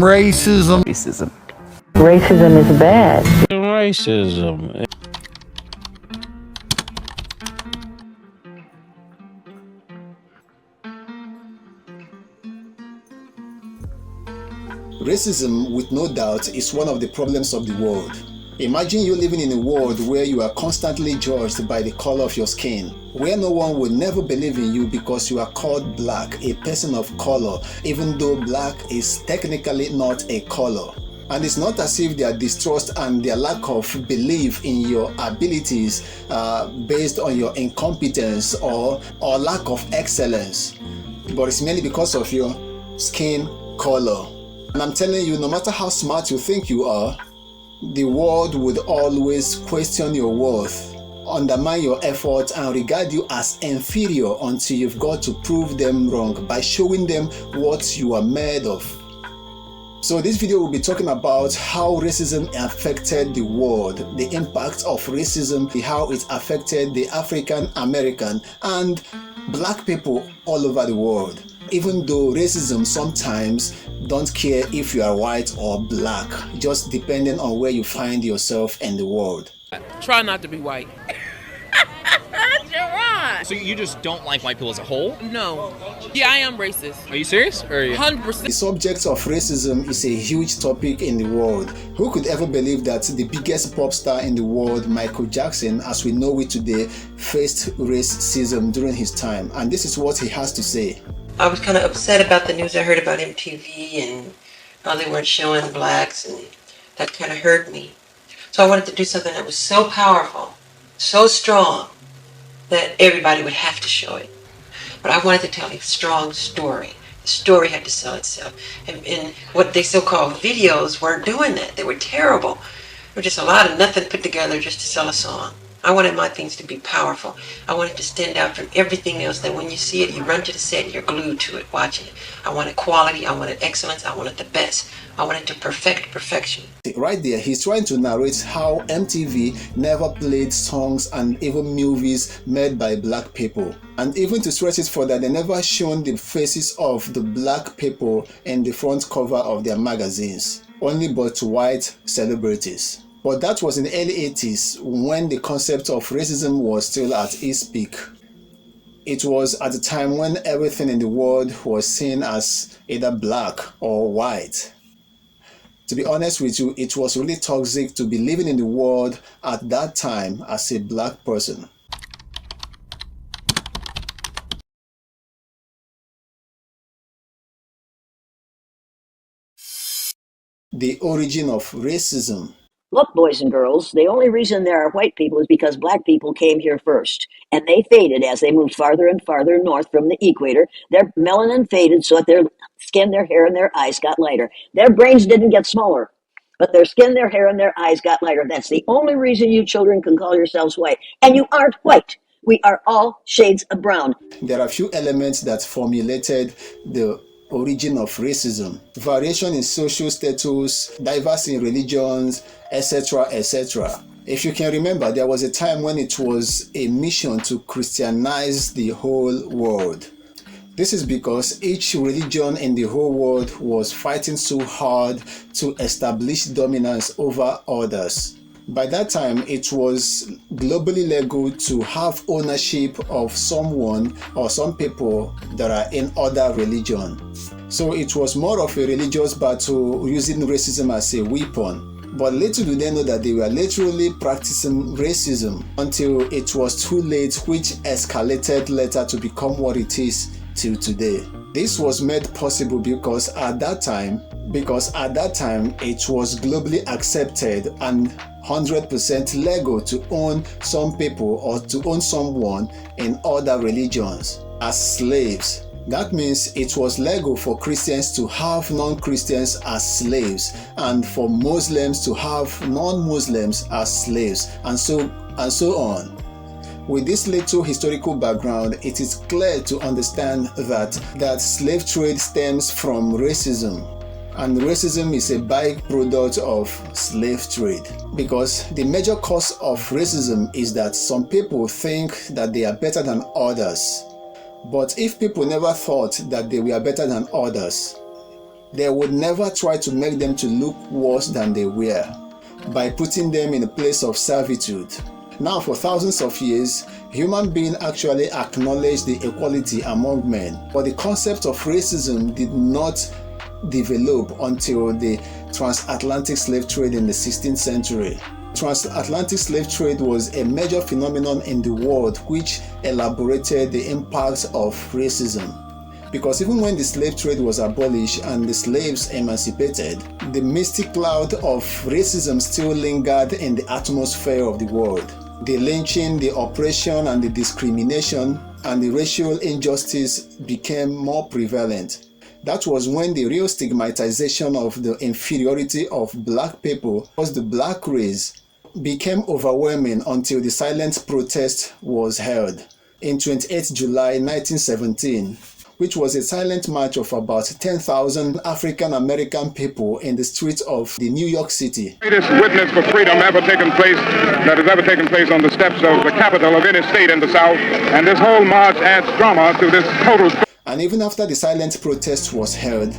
racism. Racism. Racism is bad. Racism. Racism, with no doubt, is one of the problems of the world. Imagine you living in a world where you are constantly judged by the color of your skin, where no one will never believe in you because you are called black, a person of color, even though black is technically not a color. And it's not as if their distrust and their lack of belief in your abilities based on your incompetence or lack of excellence, but it's mainly because of your skin color. And I'm telling you, no matter how smart you think you are, the world would always question your worth, undermine your efforts, and regard you as inferior until you've got to prove them wrong by showing them what you are made of. So this video will be talking about how racism affected the world, the impact of racism, how it affected the African American and black people all over the world. Even though racism sometimes don't care if you are white or black, just depending on where you find yourself in the world. Try not to be white. Gerard! So you just don't like white people as a whole? No. Yeah, I am racist. Are you serious? Or are you... 100%. The subject of racism is a huge topic in the world. Who could ever believe that the biggest pop star in the world, Michael Jackson, as we know it today, faced racism during his time? And this is what he has to say. I was kind of upset about the news I heard about MTV and how they weren't showing blacks, and that kind of hurt me. So I wanted to do something that was so powerful, so strong, that everybody would have to show it. But I wanted to tell a strong story. The story had to sell itself. And what they so-called videos weren't doing that. They were terrible. They were just a lot of nothing put together just to sell a song. I wanted my things to be powerful. I wanted to stand out from everything else, that when you see it, you run to the set and you're glued to it, watching it. I wanted quality, I wanted excellence, I wanted the best. I wanted to perfect perfection. Right there, he's trying to narrate how MTV never played songs and even movies made by black people. And even to stretch it further, they never shown the faces of the black people in the front cover of their magazines, only but white celebrities. But that was in the early 80s when the concept of racism was still at its peak. It was at the time when everything in the world was seen as either black or white. To be honest with you, it was really toxic to be living in the world at that time as a black person. The origin of racism. Look, boys and girls, the only reason there are white people is because black people came here first. And they faded as they moved farther and farther north from the equator. Their melanin faded so that their skin, their hair, and their eyes got lighter. Their brains didn't get smaller, but their skin, their hair, and their eyes got lighter. That's the only reason you children can call yourselves white. And you aren't white. We are all shades of brown. There are a few elements that formulated the origin of racism: variation in social status, diversity in religions, etc., etc. If you can remember, there was a time when it was a mission to Christianize the whole world. This is because each religion in the whole world was fighting so hard to establish dominance over others. By that time, it was globally legal to have ownership of someone or some people that are in other religion. So it was more of a religious battle using racism as a weapon. But little do they know that they were literally practicing racism until it was too late, which escalated later to become what it is till today. This was made possible because at that time it was globally accepted and 100% legal to own some people or to own someone in other religions as slaves. That means it was legal for Christians to have non-Christians as slaves and for Muslims to have non-Muslims as slaves, and so on. With this little historical background, it is clear to understand that slave trade stems from racism. And racism is a byproduct of slave trade, because the major cause of racism is that some people think that they are better than others. But if people never thought that they were better than others, They would never try to make them to look worse than they were by putting them in a place of servitude. Now, for thousands of years, human beings actually acknowledged the equality among men, but the concept of racism did not develop until the transatlantic slave trade in the 16th century. Transatlantic slave trade was a major phenomenon in the world which elaborated the impact of racism. Because even when the slave trade was abolished and the slaves emancipated, the misty cloud of racism still lingered in the atmosphere of the world. The lynching, the oppression, and the discrimination and the racial injustice became more prevalent. That was when the real stigmatization of the inferiority of black people was the black race became overwhelming until the silent protest was held in 28 July 1917, which was a silent march of about 10,000 African American people in the streets of the New York City. Greatest witness for freedom that has ever taken place on the steps of the capital of any state in the South, and this whole march adds drama to this total. And even after the silent protest was held,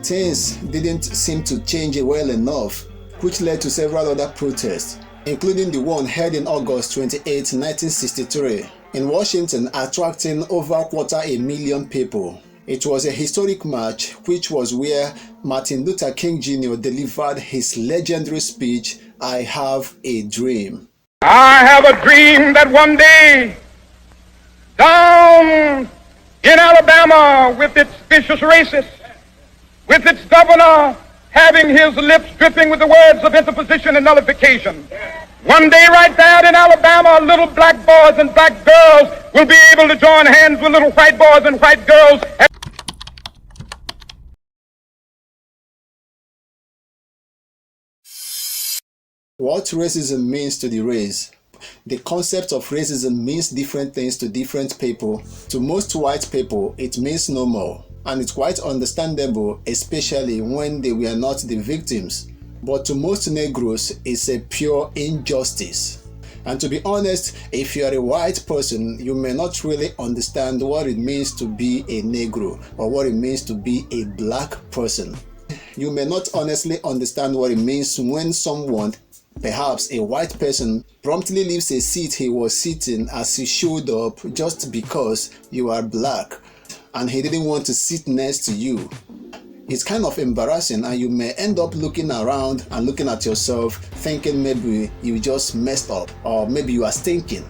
things didn't seem to change well enough, which led to several other protests, including the one held in August 28, 1963, in Washington, attracting over 250,000 people. It was a historic march, which was where Martin Luther King Jr. delivered his legendary speech, "I have a dream." I have a dream that one day, down in Alabama, with its vicious racists, with its governor having his lips dripping with the words of interposition and nullification, one day right there in Alabama, little black boys and black girls will be able to join hands with little white boys and white girls. What racism means to the race. The concept of racism means different things to different people. To most white people, it means no more. And it's quite understandable, especially when they were not the victims. But to most Negroes, it's a pure injustice. And to be honest, if you are a white person, you may not really understand what it means to be a Negro or what it means to be a black person. You may not honestly understand what it means when someone, perhaps a white person, promptly leaves a seat he was sitting as he showed up just because you are black and he didn't want to sit next to you. It's kind of embarrassing, and you may end up looking around and looking at yourself thinking maybe you just messed up or maybe you are stinking.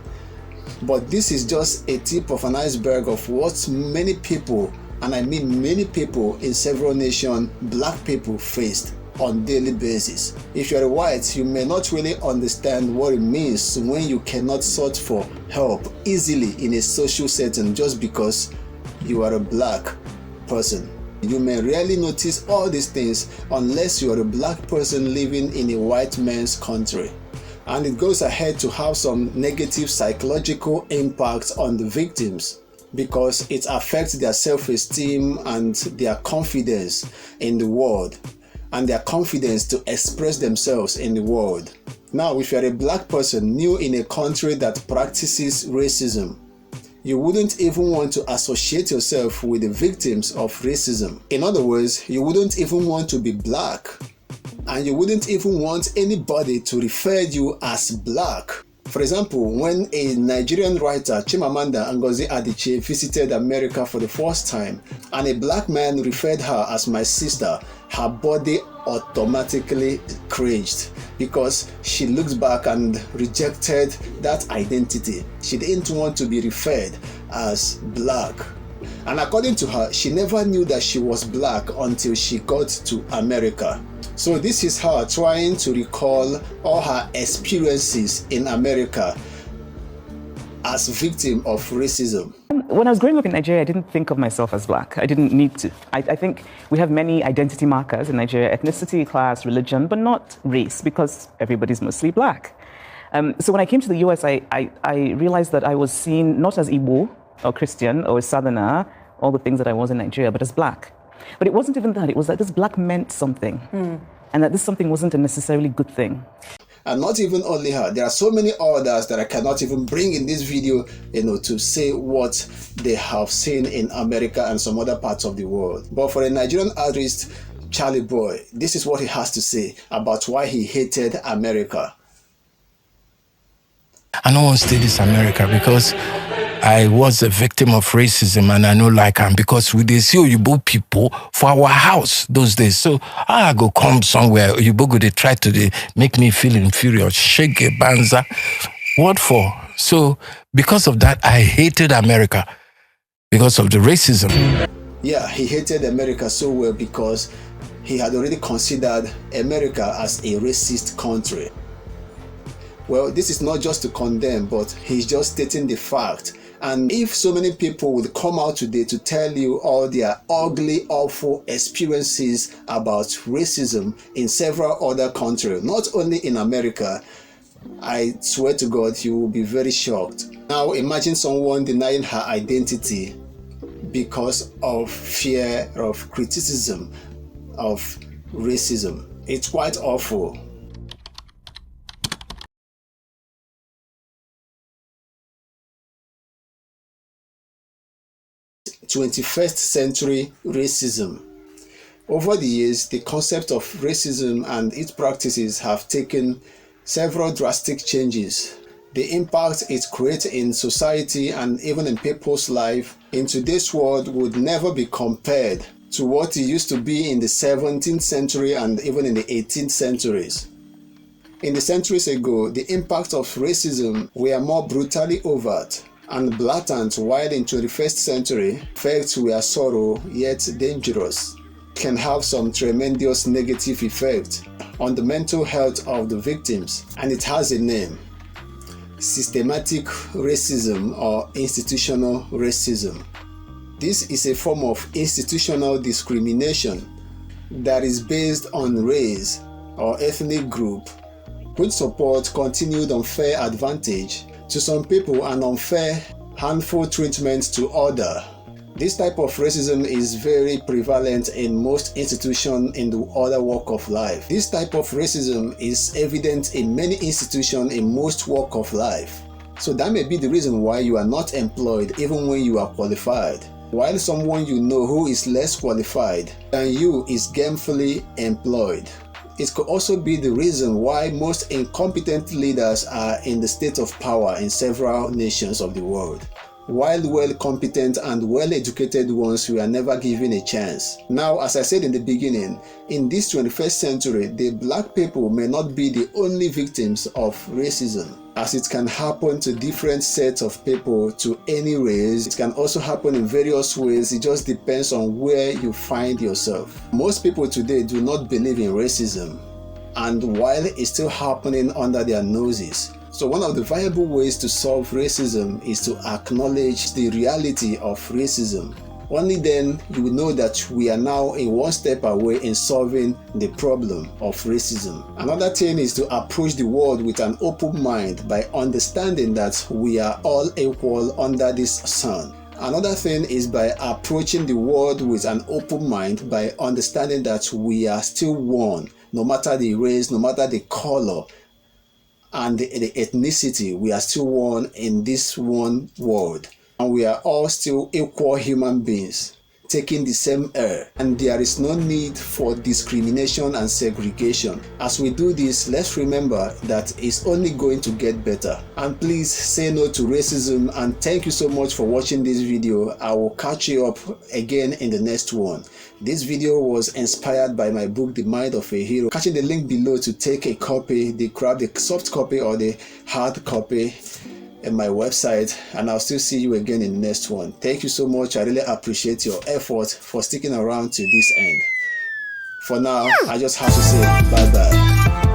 But this is just a tip of an iceberg of what many people, and I mean many people in several nations, black people faced on daily basis. If you're a white, you may not really understand what it means when you cannot search for help easily in a social setting just because you are a black person. You may rarely notice all these things unless you are a black person living in a white man's country. And it goes ahead to have some negative psychological impacts on the victims because it affects their self-esteem and their confidence in the world and their confidence to express themselves in the world. Now, if you're a black person new in a country that practices racism, you wouldn't even want to associate yourself with the victims of racism. In other words, you wouldn't even want to be black, and you wouldn't even want anybody to refer you as black. For example, when a Nigerian writer, Chimamanda Ngozi Adichie, visited America for the first time, and a black man referred her as my sister, her body automatically cringed because she looks back and rejected that identity. She didn't want to be referred as black. And according to her, she never knew that she was black until she got to America. So this is her trying to recall all her experiences in America as victim of racism. When I was growing up in Nigeria, I didn't think of myself as black. I didn't need to. I think we have many identity markers in Nigeria: ethnicity, class, religion, but not race, because everybody's mostly black. So when I came to the US, I realized that I was seen not as Igbo or Christian or a Southerner, all the things that I was in Nigeria, but as black. But it wasn't even that. It was that this black meant something, and that this something wasn't a necessarily good thing. And not even only her, there are so many others that I cannot even bring in this video, to say what they have seen in America and some other parts of the world. But for a Nigerian artist, Charlie Boy. This is what he has to say about why he hated America. I don't want to stay this America because I was a victim of racism and I know like I'm because we dey see Oyibo people for our house those days. So I go come somewhere, Oyibo go they try to make me feel inferior, shake a banza. What for? So because of that, I hated America because of the racism. Yeah, he hated America so well because he had already considered America as a racist country. Well, this is not just to condemn, but he's just stating the fact. And if so many people would come out today to tell you all their ugly, awful experiences about racism in several other countries, not only in America, I swear to God, you will be very shocked. Now imagine someone denying her identity because of fear of criticism of racism. It's quite awful. "21st century racism." Over the years, the concept of racism and its practices have taken several drastic changes. The impact it creates in society and even in people's life in today's world would never be compared to what it used to be in the 17th century and even in the 18th centuries. In the centuries ago, the impact of racism were more brutally overt and blatant, while in 21st century, effects were subtle yet dangerous. Can have some tremendous negative effect on the mental health of the victims, and it has a name: systematic racism or institutional racism. This is a form of institutional discrimination that is based on race or ethnic group, which support continued unfair advantage to some people and unfair, harmful treatment to others. This type of racism is very prevalent in most institutions in the other walk of life. This type of racism is evident in many institutions in most walk of life. So that may be the reason why you are not employed even when you are qualified, while someone you know who is less qualified than you is gainfully employed. It could also be the reason why most incompetent leaders are in the state of power in several nations of the world, while well-competent and well-educated ones were never given a chance. Now, as I said in the beginning, in this 21st century, the black people may not be the only victims of racism, as it can happen to different sets of people, to any race. It can also happen in various ways. It just depends on where you find yourself. Most people today do not believe in racism, and while it's still happening under their noses. So one of the viable ways to solve racism is to acknowledge the reality of racism. Only then you will know that we are now one step away in solving the problem of racism. Another thing is to approach the world with an open mind by understanding that we are all equal under this sun. Another thing is by approaching the world with an open mind by understanding that we are still one, no matter the race, no matter the color, and the ethnicity. We are still one in this one world, and we are all still equal human beings taking the same air, and there is no need for discrimination and segregation. As we do this, let's remember that it's only going to get better. And please say no to racism, and thank you so much for watching this video. I will catch you up again in the next one. This video was inspired by my book, The Mind of a Hero. Catching the link below to take a copy, grab the soft copy or the hard copy in my website, and I'll still see you again in the next one. Thank you so much. I really appreciate your effort for sticking around to this end. For now, I just have to say bye-bye.